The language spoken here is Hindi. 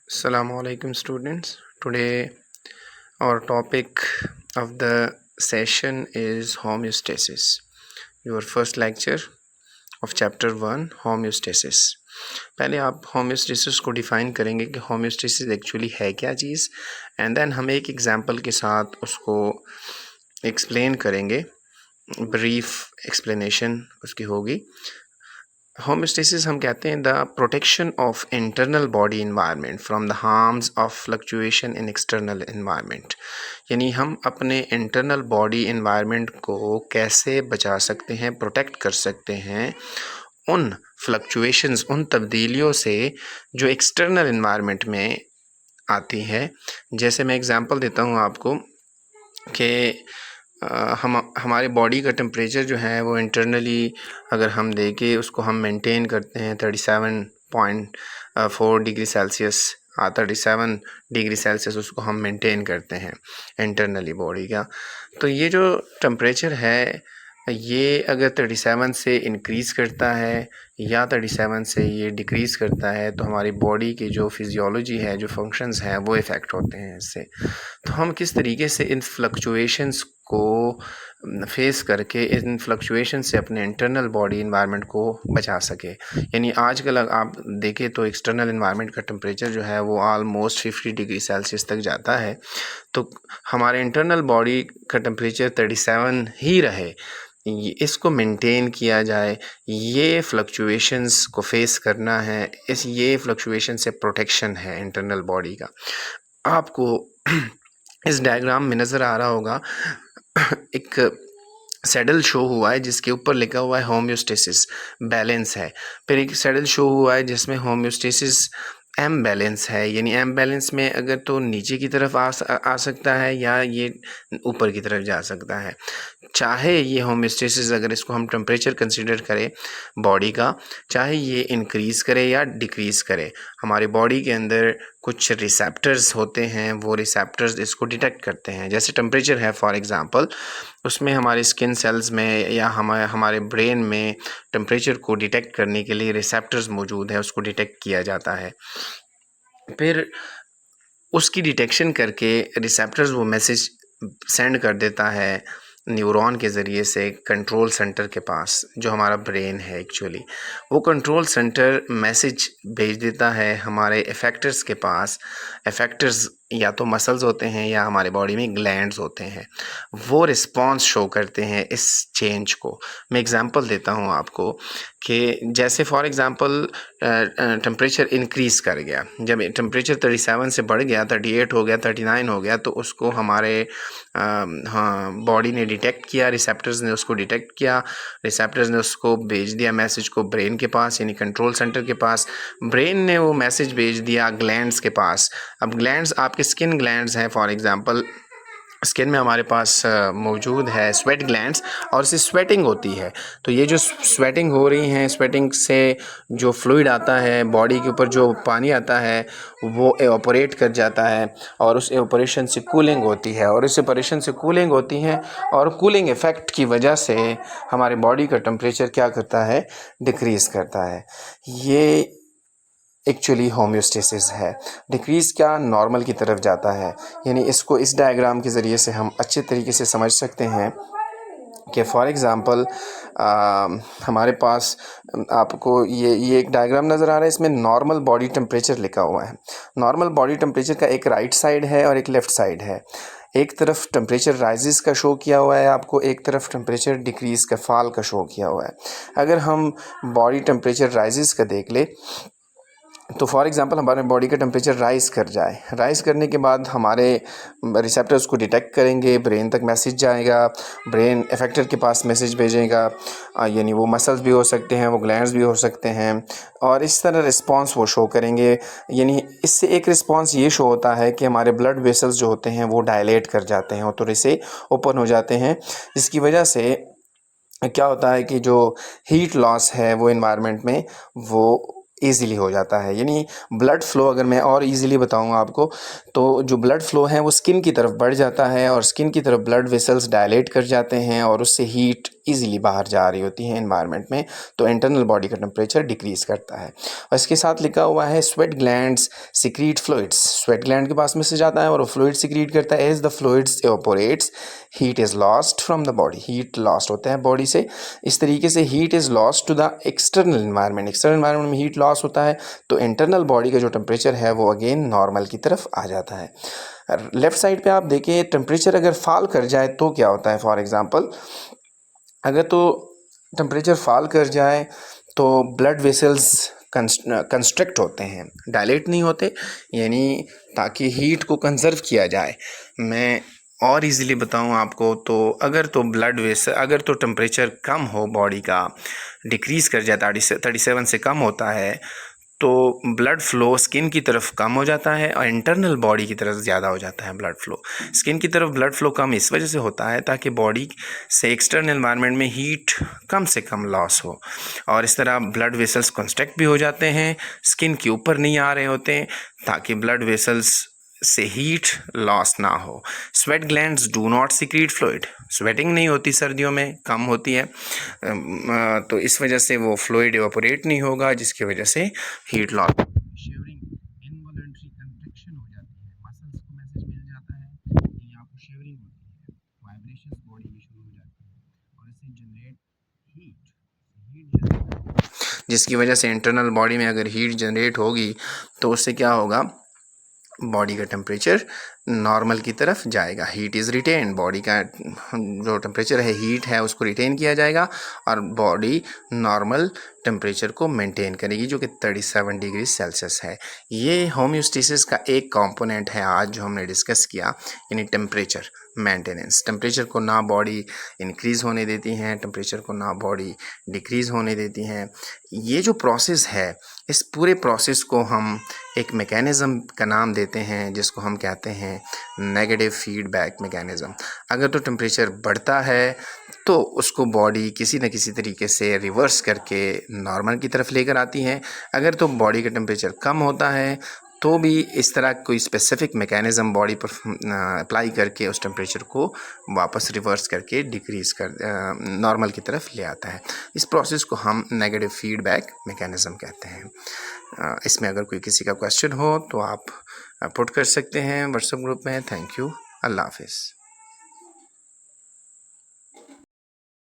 Assalamu alaikum students. Today our topic of the session is homeostasis. Your first lecture of chapter 1 homeostasis. पहले आप होम्योस्टेसिस को डिफ़ाइन करेंगे कि होम्योस्टेसिस एक्चुअली है क्या चीज़, एंड देन हम एक एग्जांपल के साथ उसको एक्सप्लेन करेंगे. ब्रीफ एक्सप्लेनेशन उसकी होगी. होम्योस्टेसिस हम कहते हैं the protection of internal body environment from the harms of fluctuation in external environment. यानी हम अपने इंटरनल बॉडी इन्वायरमेंट को कैसे बचा सकते हैं, प्रोटेक्ट कर सकते हैं उन फ्लक्चुएशंस, उन तब्दीलियों से जो एक्सटर्नल इन्वायरमेंट में आती है. जैसे मैं एग्जांपल देता हूँ आपको कि हमारे बॉडी का टेम्परेचर जो है वो इंटरनली अगर हम देखें उसको हम मेंटेन करते हैं 37.4 डिग्री सेल्सियस. 37 डिग्री सेल्सियस उसको हम मेंटेन करते हैं इंटरनली बॉडी का. तो ये जो टेम्परेचर है ये अगर 37 से इंक्रीज़ करता है या 37 से ये डिक्रीज़ करता है तो हमारी बॉडी की जो फिजियोलॉजी है, जो फंक्शंस हैं, वो इफ़ेक्ट होते हैं इससे. तो हम किस तरीके से इन फ्लक्चुएशंस को फेस करके इन फ्लक्चुएशन से अपने इंटरनल बॉडी इन्वायरमेंट को बचा सके. यानी आजकल आप देखें तो एक्सटर्नल इन्वायरमेंट का टेम्परेचर जो है वो ऑलमोस्ट 50 डिग्री सेल्सियस तक जाता है. तो हमारे इंटरनल बॉडी का टेम्परेचर 37 ही रहे, इसको मेंटेन किया जाए, ये फ्लक्चुएशंस को फेस करना है. ये फ्लक्चुएशन से प्रोटेक्शन है इंटरनल बॉडी का. आपको इस डायग्राम में नज़र आ रहा होगा एक सैडल शो हुआ है जिसके ऊपर लिखा हुआ है होम्योस्टेसिस बैलेंस है. फिर एक सैडल शो हुआ है जिसमें होम्योस्टेसिस एम बैलेंस है. यानी एम बैलेंस में अगर तो नीचे की तरफ आ सकता है या ये ऊपर की तरफ जा सकता है. चाहे ये होम्योस्टेसिस अगर इसको हम टेम्परेचर कंसीडर करें बॉडी का, चाहे ये इंक्रीज़ करे या डिक्रीज़ करे, हमारी बॉडी के अंदर कुछ रिसेप्टर्स होते हैं, वो रिसेप्टर्स इसको डिटेक्ट करते हैं. जैसे टेम्परेचर है फॉर एग्ज़ाम्पल, उसमें हमारे स्किन सेल्स में या हमारे ब्रेन में टेम्परेचर को डिटेक्ट करने के लिए रिसेप्टर्स मौजूद है, उसको डिटेक्ट किया जाता है. फिर उसकी डिटेक्शन करके रिसेप्टर्स वो मैसेज सेंड कर देता है न्यूरॉन के ज़रिए से कंट्रोल सेंटर के पास, जो हमारा ब्रेन है एक्चुअली. वो कंट्रोल सेंटर मैसेज भेज देता है हमारे इफ़ेक्टर्स के पास. इफ़ेक्टर्स या तो मसल्स होते हैं या हमारे बॉडी में ग्लैंड्स होते हैं, वो रिस्पॉन्स शो करते हैं इस चेंज को. मैं एग्जांपल देता हूँ आपको कि जैसे फॉर एग्जांपल टेम्परेचर इंक्रीज़ कर गया. जब टेम्परेचर 37 से बढ़ गया, 38 हो गया, 39 हो गया, तो उसको हमारे बॉडी ने डिटेक्ट किया, रिसेप्टर्स ने उसको डिटेक्ट किया, रिसेप्टर्स ने उसको भेज दिया मैसेज को ब्रेन के पास यानी कंट्रोल सेंटर के पास. ब्रेन ने वो मैसेज भेज दिया ग्लैंड्स के पास. अब ग्लैंड्स आपके स्किन ग्लैंड्स हैं. फॉर एग्जांपल स्किन में हमारे पास मौजूद है स्वेट ग्लैंड्स और इससे स्वेटिंग होती है. तो ये जो स्वेटिंग हो रही है, स्वेटिंग से जो फ्लूइड आता है बॉडी के ऊपर, जो पानी आता है वो एवापोरेट कर जाता है और उस एवापोरेशन से कूलिंग होती है और इस एवापोरेशन से कूलिंग होती है और कूलिंग इफ़ेक्ट की वजह से हमारे बॉडी का टेम्परेचर क्या करता है, डिक्रीज़ करता है. ये एक्चुअली होम्योस्टेसिस है. डिक्रीज़ क्या, नॉर्मल की तरफ जाता है. यानी इसको इस डायग्राम के ज़रिए से हम अच्छे तरीके से समझ सकते हैं कि फॉर एग्ज़ाम्पल हमारे पास आपको ये एक डायग्राम नज़र आ रहा है. इसमें नॉर्मल बॉडी टेम्परेचर लिखा हुआ है. नॉर्मल बॉडी टेम्परेचर का एक राइट साइड है और एक लेफ़्ट साइड है. एक तरफ टेम्परेचर राइजेस का शो किया हुआ है आपको, एक तरफ टेम्परेचर डिक्रीज़ का, फॉल का शो किया हुआ है. अगर हम बॉडी टेम्परेचर राइजेस का देख ले तो फॉर एग्ज़ाम्पल हमारे बॉडी का टेम्परेचर राइज़ कर जाए. राइज़ करने के बाद हमारे रिसेप्टर्स को डिटेक्ट करेंगे, ब्रेन तक मैसेज जाएगा, ब्रेन इफ़ेक्टर के पास मैसेज भेजेगा. यानी वो मसल्स भी हो सकते हैं, वो ग्लैंड्स भी हो सकते हैं और इस तरह रिस्पॉन्स वो शो करेंगे. यानी इससे एक रिस्पॉन्स ये शो होता है कि हमारे ब्लड वेसल्स जो होते हैं वो डायलेट कर जाते हैं, थोड़े से ओपन हो जाते हैं, जिसकी वजह से क्या होता है कि जो हीट लॉस है वो इन्वायरमेंट में वो ईज़िली हो जाता है। यानी ब्लड फ्लो, अगर मैं और ईज़िली बताऊँ आपको, तो जो ब्लड फ्लो है वो स्किन की तरफ बढ़ जाता है और स्किन की तरफ ब्लड वेसल्स डायलेट कर जाते हैं और उससे हीट ईज़िली बाहर जा रही होती है एनवायरनमेंट में, तो इंटरनल बॉडी का टेम्परेचर डिक्रीज़ करता है। और इसके साथ लिखा हुआ है sweat glands secrete fluids, sweat gland के पास में से जाता है और वो फ्लूइड सिक्रीट करता है। As the fluids evaporates heat is lost from the body, heat lost होता है बॉडी से। इस तरीके से heat is lost to the external environment, external environment में हीट लॉस होता है तो इंटरनल बॉडी का जो टेम्परेचर है वो अगेन नॉर्मल की तरफ आ जाता है। लेफ़्ट साइड पे आप देखिए टेम्परेचर अगर फॉल कर जाए तो क्या होता है। फॉर एग्ज़ाम्पल अगर तो टेम्परेचर फॉल कर जाए तो ब्लड वेसल्स कंस्ट्रिक्ट होते हैं, डायलेट नहीं होते, यानी ताकि हीट को कंजर्व किया जाए। मैं और इजीली बताऊं आपको तो अगर तो ब्लड वेसल, अगर तो टेम्परेचर कम हो बॉडी का, डिक्रीज़ कर जाता है 37 से कम होता है, तो ब्लड फ्लो स्किन की तरफ कम हो जाता है और इंटरनल बॉडी की तरफ ज़्यादा हो जाता है ब्लड फ्लो। स्किन की तरफ ब्लड फ्लो कम इस वजह से होता है ताकि बॉडी से एक्सटर्नल एनवायरनमेंट में हीट कम से कम लॉस हो, और इस तरह ब्लड वेसल्स कंस्ट्रक्ट भी हो जाते हैं, स्किन के ऊपर नहीं आ रहे होते हैं ताकि ब्लड वेसल्स से हीट लॉस ना हो। Sweat glands do not secrete fluid, sweating नहीं होती सर्दियों में, कम होती है, तो इस वजह से वो फ्लूइड एवापोरेट नहीं होगा जिसकी वजह से हीट लॉस, शेवरिंग, इनवॉलंटरी कंट्रैक्शन हो जाती है, मसल्स को मैसेज मिल जाता है कि आपको शेवरिंग होती है, वाइब्रेशंस बॉडी में शुरू हो जाती है और इससे जनरेट हीट, जिसकी वजह से इंटरनल बॉडी में अगर हीट जनरेट होगी तो उससे क्या होगा, बॉडी का टेम्परेचर नॉर्मल की तरफ जाएगा। हीट इज़ रिटेन, बॉडी का जो टेम्परेचर है, हीट है, उसको रिटेन किया जाएगा और बॉडी नॉर्मल टेम्परेचर को मेंटेन करेगी जो कि 37 डिग्री सेल्सियस है। ये होम्योस्टेसिस का एक कंपोनेंट है आज जो हमने डिस्कस किया, यानी टेम्परेचर मेंटेनेंस। टेम्परेचर को ना बॉडी इंक्रीज़ होने देती हैं, टेम्परेचर को ना बॉडी डिक्रीज़ होने देती हैं। ये जो प्रोसेस है, इस पूरे प्रोसेस को हम एक मैकेनिज़्म का नाम देते हैं जिसको हम कहते हैं नेगेटिव फीडबैक मैकेनिज़्म। अगर तो टेम्परेचर बढ़ता है तो उसको बॉडी किसी न किसी तरीके से रिवर्स करके नॉर्मल की तरफ लेकर आती है। अगर तो बॉडी का टेम्परेचर कम होता है तो भी इस तरह कोई स्पेसिफिक मैकेनिज़्म बॉडी पर अप्लाई करके उस टेम्परेचर को वापस रिवर्स करके डिक्रीज़ कर नॉर्मल की तरफ ले आता है। इस प्रोसेस को हम नेगेटिव फीडबैक मैकेनिज़्म कहते हैं। इसमें अगर कोई किसी का क्वेश्चन हो तो आप पुट कर सकते हैं व्हाट्सएप ग्रुप में। थैंक यू, अल्लाह हाफिज़।